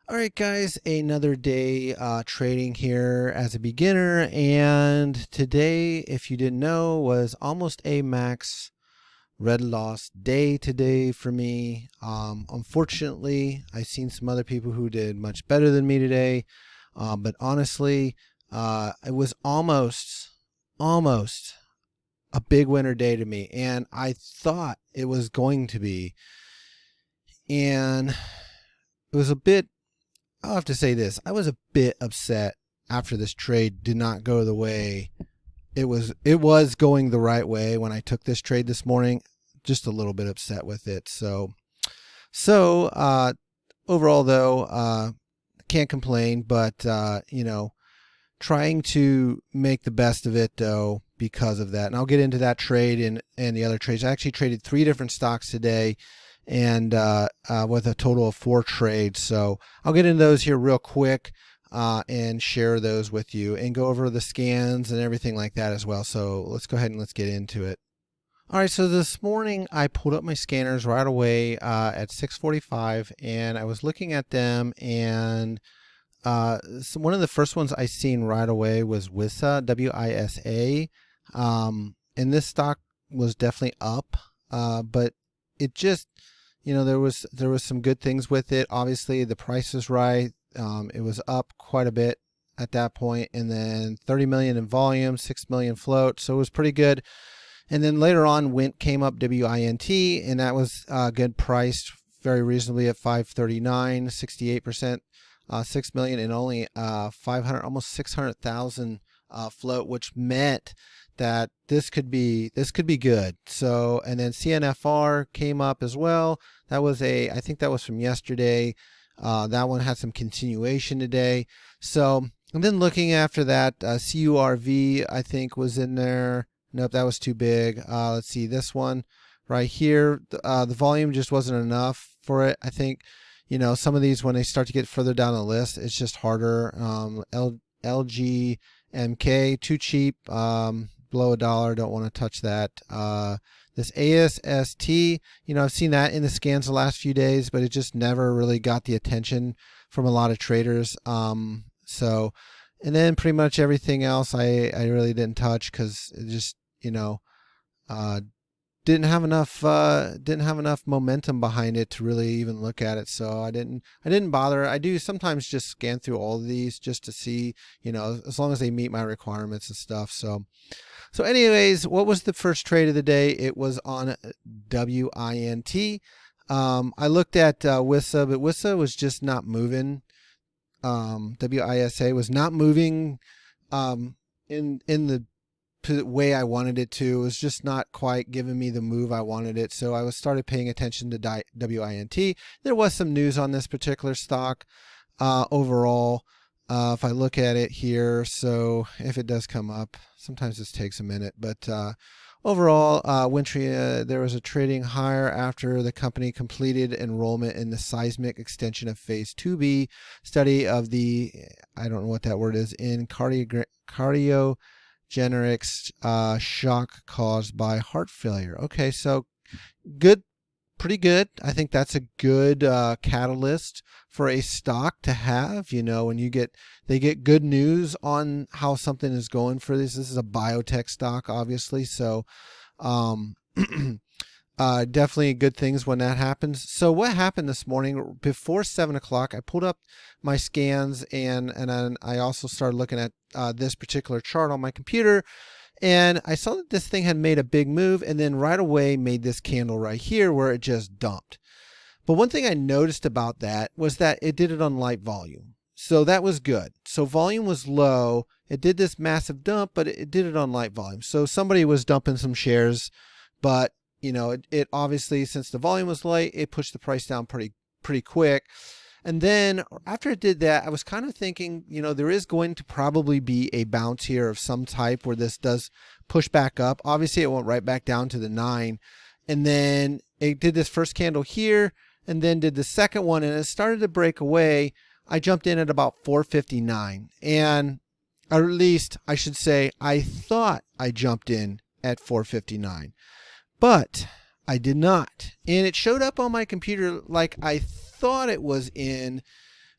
All right, guys, another day trading here as a beginner. And today, if you didn't know, was almost a max red loss day today for me. Unfortunately, I've seen some other people who did much better than me today. But honestly, it was almost a big winner day to me. And I thought it was going to be. And it was a bit I'll have to say this. I was a bit upset after this trade did not go the way it was going the right way when I took this trade this morning. Just a little bit upset with it. So overall though, can't complain, but trying to make the best of it though because of that. And I'll get into that trade and the other trades. I actually traded 3 different stocks today and with a total of 4 trades. So I'll get into those here real quick and share those with you and go over the scans and everything like that as well. So let's go ahead and let's get into it. All right, so this morning I pulled up my scanners right away at 6:45, and I was looking at them, and so one of the first ones I seen right away was WISA, WISA, and this stock was definitely up, but it just there was some good things with it. Obviously, the price was right. It was up quite a bit at that point, and then 30 million in volume, 6 million float, so it was pretty good. And then later on, Wint came up, WINT, and that was good priced, very reasonably at 539, 68%, 6 million, and only 500, almost 600,000 float, which meant that this could be good. So, and then CNFR came up as well. That was I think that was from yesterday. That one had some continuation today. So, and then looking after that, CURV I think was in there. Nope, that was too big. Let's see this one right here. The volume just wasn't enough for it. I think, some of these when they start to get further down the list, it's just harder. LGMK, too cheap. Below $1, don't want to touch that. This ASST, I've seen that in the scans the last few days, but it just never really got the attention from a lot of traders. And then pretty much everything else I really didn't touch because it just, didn't have enough momentum behind it to really even look at it. So I didn't bother. I do sometimes just scan through all of these just to see, as long as they meet my requirements and stuff. So anyways, what was the first trade of the day? It was on WINT. I looked at WISA, but WISA was just not moving. WISA was not moving in the way I wanted it to. It was just not quite giving me the move I wanted it. So I started paying attention to WINT. There was some news on this particular stock overall. If I look at it here, so if it does come up, sometimes this takes a minute, but overall, Wintria, there was a trading higher after the company completed enrollment in the seismic extension of phase 2B study of the, I don't know what that word is, in cardiogenics shock caused by heart failure. Okay, so good. Pretty good. I think that's a good catalyst for a stock to have. When they get good news on how something is going for this. This is a biotech stock, obviously. So, definitely good things when that happens. So what happened this morning before 7 o'clock? I pulled up my scans and then I also started looking at this particular chart on my computer. And I saw that this thing had made a big move and then right away made this candle right here where it just dumped. But one thing I noticed about that was that it did it on light volume. So that was good. So volume was low. It did this massive dump, but it did it on light volume. So somebody was dumping some shares, but it obviously, since the volume was light, it pushed the price down pretty quick. And then after it did that, I was kind of thinking, there is going to probably be a bounce here of some type where this does push back up. Obviously, it went right back down to the 9. And then it did this first candle here and then did the second one and it started to break away. I jumped in at about 459. And or at least I should say, I thought I jumped in at 459. But I did not. And it showed up on my computer like I thought it was in,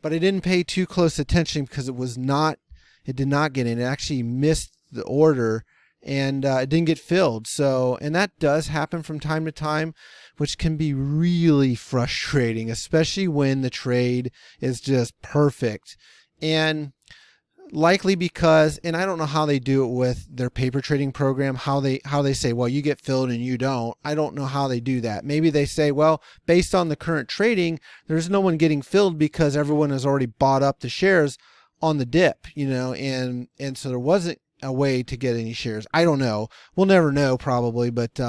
but I didn't pay too close attention because it did not get in. It actually missed the order, and it didn't get filled. So, and that does happen from time to time, which can be really frustrating, especially when the trade is just perfect. And likely because, and I don't know how they do it with their paper trading program, how they say, well, you get filled and you don't. I don't know how they do that. Maybe they say, well, based on the current trading, there's no one getting filled because everyone has already bought up the shares on the dip, and so there wasn't a way to get any shares. I don't know. We'll never know probably, but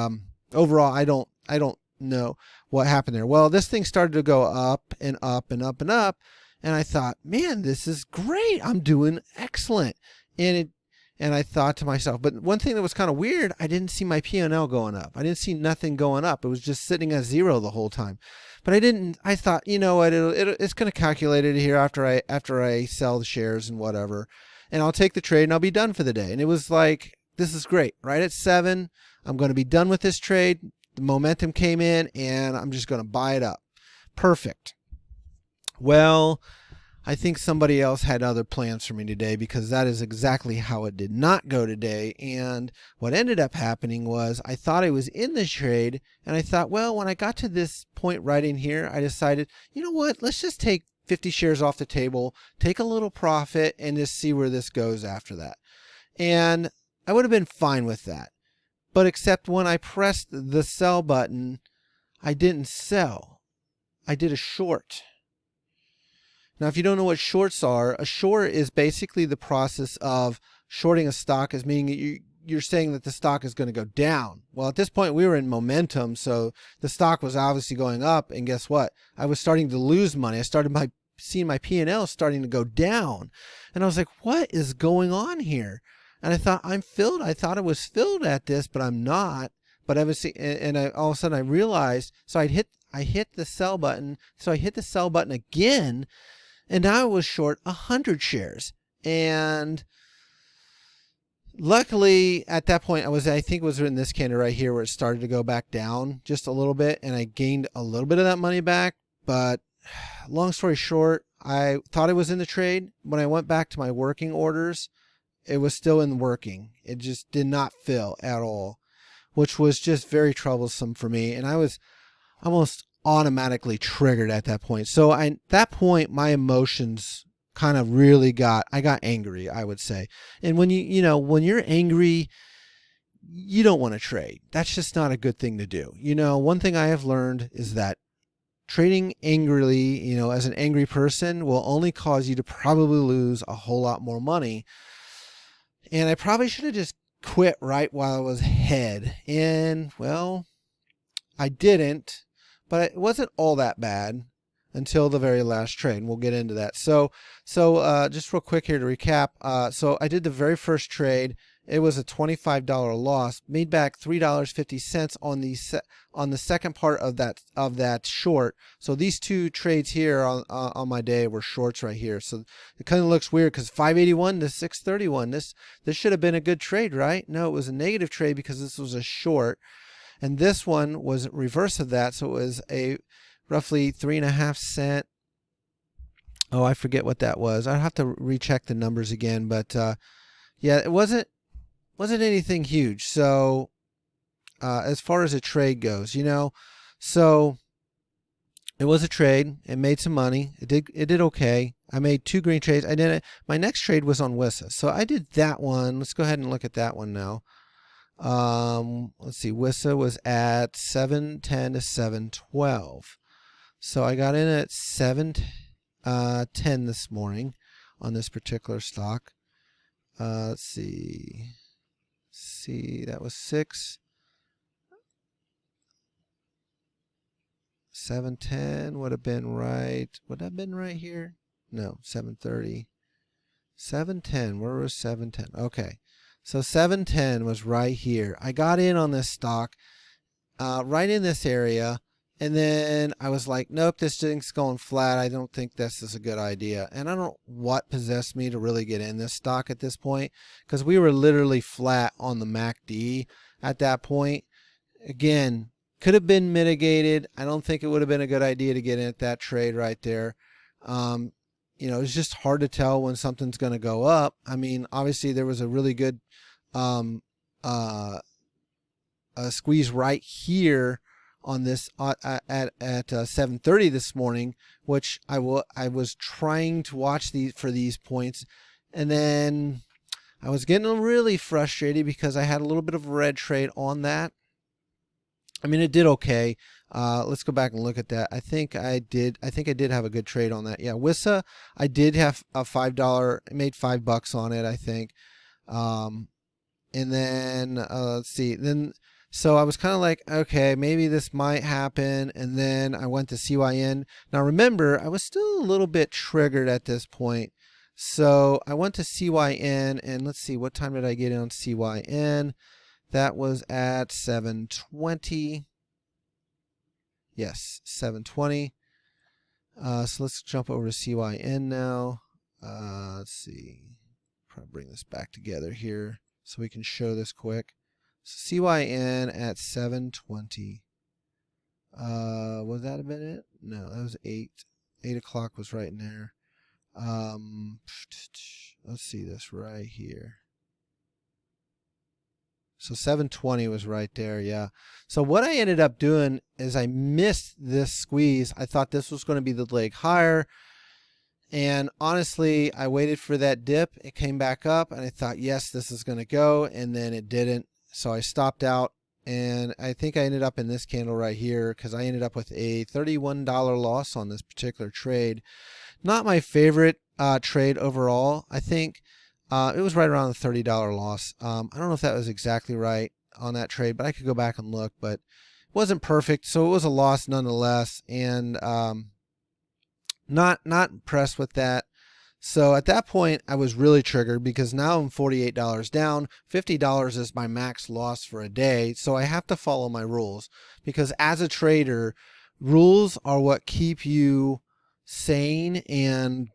overall, I don't know what happened there. Well, this thing started to go up and up and up and up. And I thought, man, this is great. I'm doing excellent. And I thought to myself, but one thing that was kind of weird, I didn't see my P&L going up. I didn't see nothing going up. It was just sitting at zero the whole time. But I thought, you know what, it's going to calculate it here after I sell the shares and whatever. And I'll take the trade and I'll be done for the day. And it was like, this is great. Right at 7, I'm going to be done with this trade. The momentum came in and I'm just going to buy it up. Perfect. Well, I think somebody else had other plans for me today, because that is exactly how it did not go today. And what ended up happening was I thought I was in the trade, and I thought, well, when I got to this point right in here, I decided, you know what, let's just take 50 shares off the table, take a little profit, and just see where this goes after that. And I would have been fine with that. But except when I pressed the sell button, I didn't sell. I did a short. Now, if you don't know what shorts are, a short is basically the process of shorting a stock, as meaning you're saying that the stock is going to go down. Well, at this point, we were in momentum, so the stock was obviously going up, and guess what? I was starting to lose money. I started seeing my P&L starting to go down, and I was like, what is going on here? And I thought, I'm filled. I thought I was filled at this, but I'm not. But all of a sudden I realized, so I hit the sell button. So I hit the sell button again, and now I was short 100 shares. And luckily at that point I think it was in this candle right here where it started to go back down just a little bit, and I gained a little bit of that money back. But long story short, I thought I was in the trade. When I went back to my working orders, it was still in working. It just did not fill at all, which was just very troublesome for me. And I was almost automatically triggered at that point. So at that point, my emotions kind of really I got angry, I would say. And when when you're angry, you don't want to trade. That's just not a good thing to do. One thing I have learned is that trading angrily, as an angry person, will only cause you to probably lose a whole lot more money. And I probably should have just quit right while I was ahead. And, well, I didn't, but it wasn't all that bad until the very last trade. And we'll get into that. So just real quick here to recap. So I did the very first trade. It was a $25 loss, made back $3.50 on the second part of that short. So these two trades here on my day were shorts right here. So it kind of looks weird because 581 to 631. This should have been a good trade, right? No, it was a negative trade because this was a short, and this one was reverse of that. So it was a roughly 3.5 cent. Oh, I forget what that was. I'd have to recheck the numbers again, but yeah, it wasn't anything huge. So as far as a trade goes, so it was a trade. It made some money. It did okay. I made 2 green trades. My next trade was on WISA. So I did that one. Let's go ahead and look at that one now. Let's see. WISA was at 710 to 712. So I got in at 710 this morning on this particular stock. Let's see. That was 710 would have been right. Would that have been right here? No, 730. 710. Where was 710? Okay. So 710 was right here. I got in on this stock right in this area. And then I was like, nope, this thing's going flat. I don't think this is a good idea. And I don't know what possessed me to really get in this stock at this point, because we were literally flat on the MACD at that point. Again, could have been mitigated. I don't think it would have been a good idea to get in at that trade right there. it's just hard to tell when something's going to go up. I mean, obviously there was a really good um, uh, squeeze right here on this at 7:30 this morning, which I was trying to watch for these points, and then I was getting really frustrated because I had a little bit of a red trade on that. I mean, it did okay. Let's go back and look at that. I think I did have a good trade on that. Yeah, Wissa, I did have a $5. I made $5 on it, I think. And then let's see. So I was kind of like, okay, maybe this might happen. And then I went to CYN. Now remember, I was still a little bit triggered at this point. So I went to CYN, and let's see, what time did I get in on CYN? That was at 7:20. Yes, 7:20. So let's jump over to CYN now. Let's see. Probably bring this back together here so we can show this quick. So CYN at 7:20. Was that a minute? No, that was 8. 8 o'clock was right in there. Let's see this right here. So 7:20 was right there, yeah. So what I ended up doing is I missed this squeeze. I thought this was going to be the leg higher. And honestly, I waited for that dip. It came back up, and I thought, yes, this is going to go. And then it didn't. So I stopped out. And I think I ended up in this candle right here because I ended up with a $31 loss on this particular trade. Not my favorite trade overall. I think it was right around the $30 loss. I don't know if that was exactly right on that trade, but I could go back and look. But it wasn't perfect, so it was a loss nonetheless. And not impressed with that. So at that point, I was really triggered because now I'm $48 down. $50 is my max loss for a day. So I have to follow my rules because as a trader, rules are what keep you sane and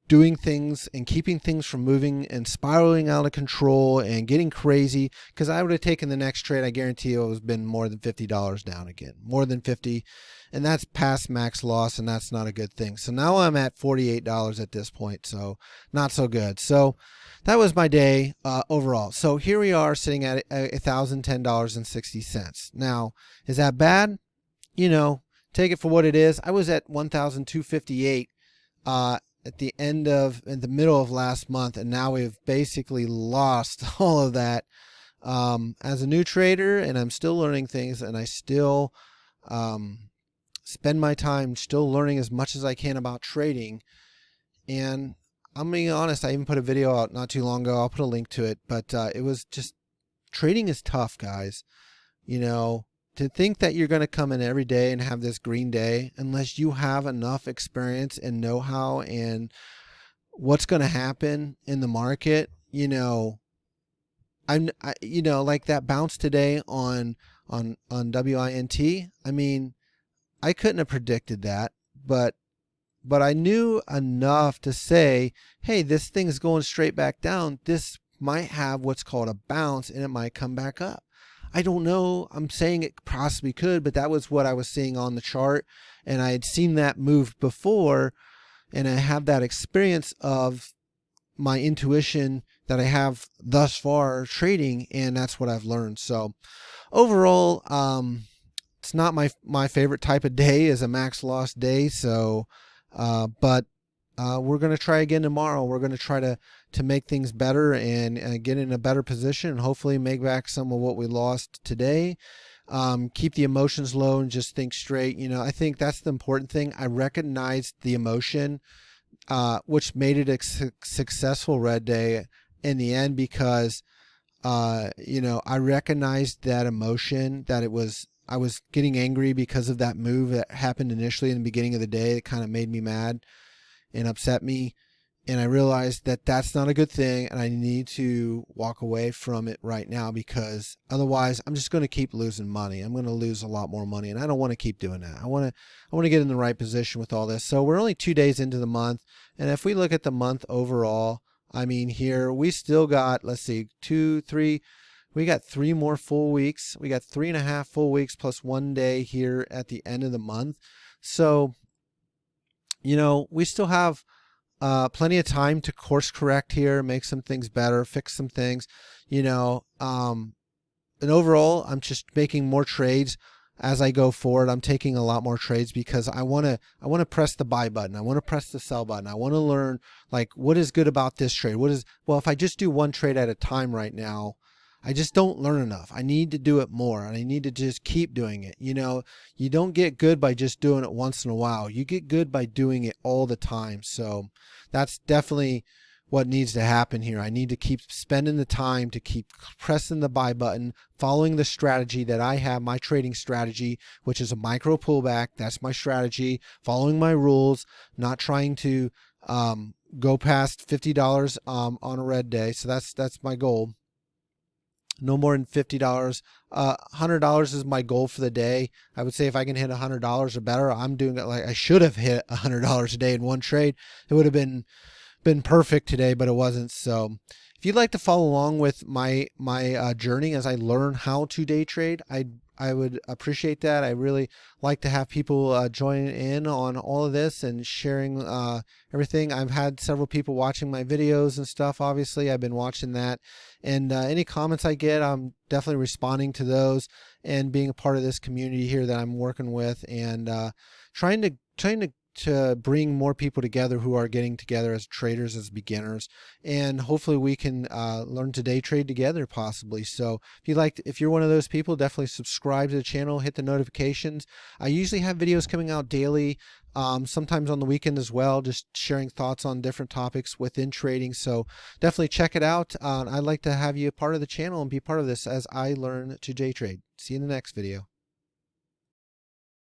doing things and keeping things from moving and spiraling out of control and getting crazy. Because I would have taken the next trade, I guarantee you it was been more than $50 down again, more than 50. And that's past max loss, and that's not a good thing. So now I'm at $48 at this point, so not so good. So that was my day overall. So here we are sitting at $1,010.60. Now, is that bad? Take it for what it is. I was at 1,258 at the in the middle of last month, and now we've basically lost all of that as a new trader, and I'm still learning things, and I still spend my time still learning as much as I can about trading. And I'm being honest, I even put a video out not too long ago. I'll put a link to it, but it was just, trading is tough, guys. To think that you're going to come in every day and have this green day, unless you have enough experience and know-how and what's going to happen in the market, like that bounce today on WINT. I mean, I couldn't have predicted that, but I knew enough to say, hey, this thing's going straight back down. This might have what's called a bounce, and it might come back up. I don't know. I'm saying it possibly could, but that was what I was seeing on the chart. And I had seen that move before, and I have that experience of my intuition that I have thus far trading, and that's what I've learned. So overall, it's not my favorite type of day is a max loss day. So, but we're going to try again tomorrow. We're going to try to make things better and get in a better position and hopefully make back some of what we lost today. Keep the emotions low and just think straight. I think that's the important thing. I recognized the emotion, which made it a successful red day in the end because, I recognized that emotion that I was getting angry because of that move that happened initially in the beginning of the day. It kind of made me mad and upset me. And I realized that that's not a good thing, and I need to walk away from it right now because otherwise I'm just going to keep losing money. I'm going to lose a lot more money, and I don't want to keep doing that. I want to get in the right position with all this. So we're only 2 days into the month, and if we look at the month overall, I mean, here we still got, let's see, 2, 3. We got 3 more full weeks. We got 3.5 full weeks plus 1 day here at the end of the month. So, we still have plenty of time to course correct here, make some things better, fix some things, you know. And overall, I'm just making more trades as I go forward. I'm taking a lot more trades because I want to press the buy button. I want to press the sell button. I want to learn like what is good about this trade. Well, if I just do one trade at a time right now, I just don't learn enough. I need to do it more, and I need to just keep doing it. You know, you don't get good by just doing it once in a while. You get good by doing it all the time. So that's definitely what needs to happen here. I need to keep spending the time to keep pressing the buy button, following the strategy that I have, my trading strategy, which is a micro pullback. That's my strategy, following my rules, not trying to go past $50 on a red day. So that's my goal. No more than $50. $100 is my goal for the day. I would say if I can hit $100 or better, I'm doing it. Like I should have hit $100 a day in one trade. It would have been perfect today, but it wasn't. So if you'd like to follow along with my journey as I learn how to day trade, I would appreciate that. I really like to have people join in on all of this and sharing everything. I've had several people watching my videos and stuff. Obviously, I've been watching that, and any comments I get, I'm definitely responding to those and being a part of this community here that I'm working with, and trying to bring more people together who are getting together as traders, as beginners, and hopefully we can learn to day trade together possibly. So if you're one of those people, definitely subscribe to the channel, hit the notifications. I usually have videos coming out daily, sometimes on the weekend as well, just sharing thoughts on different topics within trading. So definitely check it out. I'd like to have you a part of the channel and be part of this as I learn to day trade. See you in the next video.